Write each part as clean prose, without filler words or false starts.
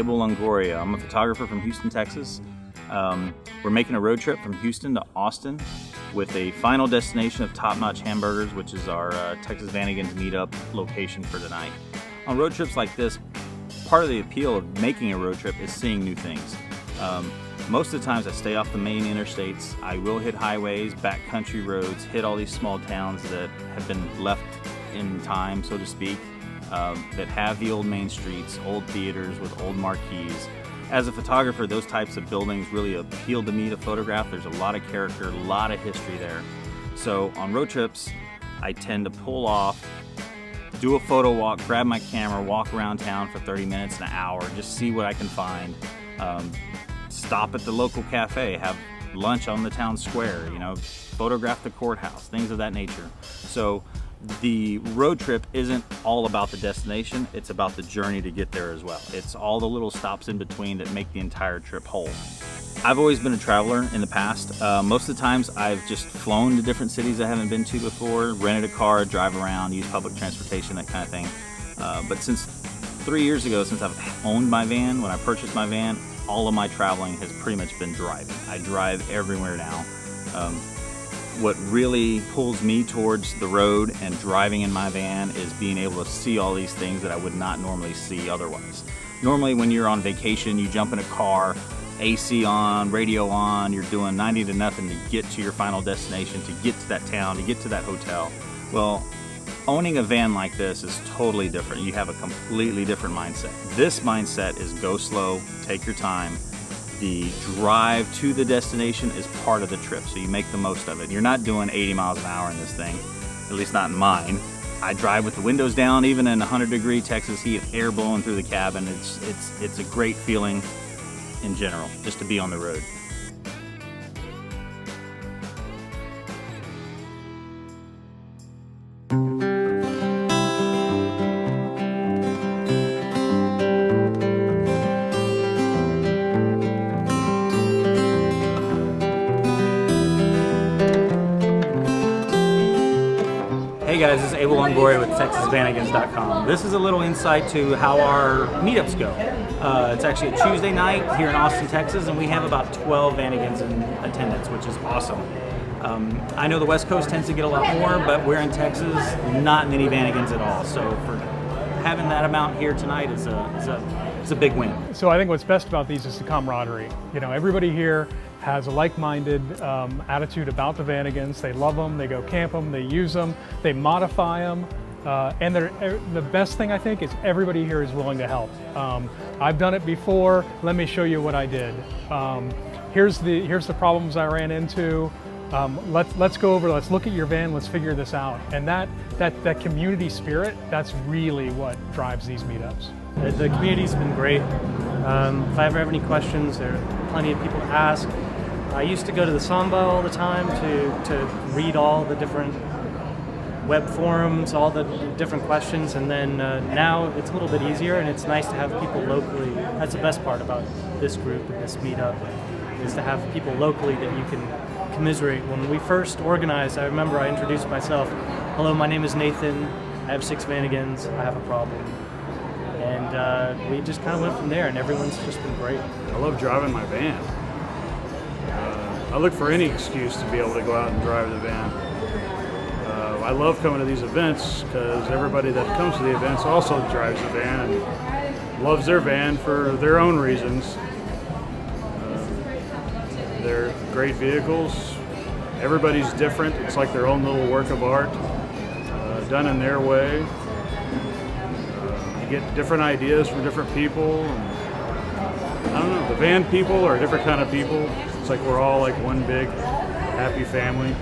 Abel Longoria. I'm a photographer from Houston, Texas. We're making a road trip from Houston to Austin with a final destination of Top Notch Hamburgers, which is our Texas Vanagons meetup location for tonight. On road trips like this, part of the appeal of making a road trip is seeing new things. Most of the times I stay off the main interstates. I will hit highways, backcountry roads, hit all these small towns that have been left in time, so to speak, that have the old main streets, old theaters with old marquees. As a photographer, those types of buildings really appeal to me to photograph. There's a lot of character, a lot of history there. So on road trips, I tend to pull off, do a photo walk, grab my camera, walk around town for 30 minutes, an hour, just see what I can find. Stop at the local cafe, have lunch on the town square, photograph the courthouse, things of that nature. So the road trip isn't all about the destination, it's about the journey to get there as well. It's all the little stops in between that make the entire trip whole. I've always been a traveler in the past. Most of the times I've just flown to different cities I haven't been to before, rented a car, drive around, use public transportation, that kind of thing. But since 3 years ago, since I've owned my van, when I purchased my van, all of my traveling has pretty much been driving. I drive everywhere now. What really pulls me towards the road and driving in my van is being able to see all these things that I would not normally see otherwise. Normally when you're on vacation, you jump in a car, AC on, radio on, you're doing 90 to nothing to get to your final destination, to get to that town, to get to that hotel. Well, owning a van like this is totally different. You have a completely different mindset. This mindset is go slow, take your time. The drive to the destination is part of the trip, so you make the most of it. You're not doing 80 miles an hour in this thing, at least not in mine. I drive with the windows down, even in 100-degree Texas heat, air blowing through the cabin. It's a great feeling in general, just to be on the road. Hey guys, this is Abel Longoria with TexasVanagons.com. This is a little insight to how our meetups go. It's actually a Tuesday night here in Austin, Texas, and we have about 12 Vanagons in attendance, which is awesome. I know the West Coast tends to get a lot more, but we're in Texas, not many Vanagons at all. So for having that amount here tonight is a big win. So I think what's best about these is the camaraderie. Everybody here has a like-minded attitude about the Vanagons. They love them, they go camp them, they use them, they modify them, and the best thing I think is everybody here is willing to help. I've done it before, let me show you what I did. Here's the problems I ran into. Let's go over, let's look at your van, let's figure this out. And that community spirit, that's really what drives these meetups. The community's been great. If I ever have any questions, there are plenty of people to ask. I used to go to the Samba all the time to read all the different web forums, all the different questions, and then now it's a little bit easier, and it's nice to have people locally. That's the best part about this group and this meetup, is to have people locally that you can commiserate. When we first organized, I remember I introduced myself. Hello, my name is Nathan. I have 6 Vanagons. I have a problem. And we just kind of went from there, and everyone's just been great. I love driving my van. I look for any excuse to be able to go out and drive the van. I love coming to these events because everybody that comes to the events also drives a van and loves their van for their own reasons. They're great vehicles. Everybody's different. It's like their own little work of art, done in their way. You get different ideas from different people. I don't know, the van people are a different kind of people. It's like we're all like one big happy family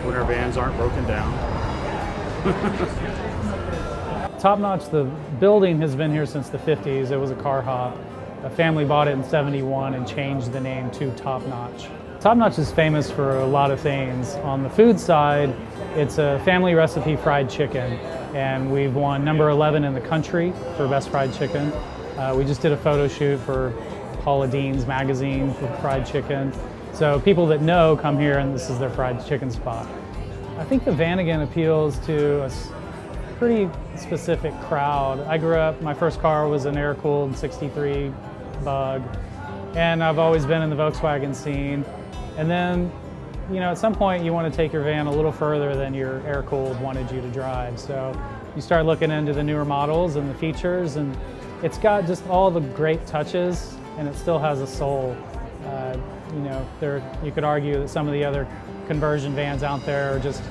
when our vans aren't broken down. Top Notch, the building has been here since the 50s. It was a car hop. A family bought it in '71 and changed the name to Top Notch. Top Notch is famous for a lot of things. On the food side, it's a family recipe fried chicken, and we've won number 11 in the country for best fried chicken. We just did a photo shoot for Paula Deen's magazine for fried chicken. So people that know come here and this is their fried chicken spot. I think the Vanagon appeals to pretty specific crowd. I grew up, my first car was an air-cooled 63 Bug, and I've always been in the Volkswagen scene. And then, you know, at some point you want to take your van a little further than your air-cooled wanted you to drive. So you start looking into the newer models and the features, and it's got just all the great touches, and it still has a soul. You know, you could argue that some of the other conversion vans out there are just,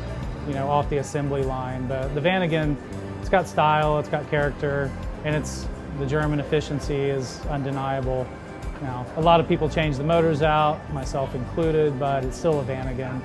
you know, off the assembly line. But the Vanagon, it's got style, it's got character, and the German efficiency is undeniable. Now, a lot of people change the motors out, myself included, but it's still a Vanagon.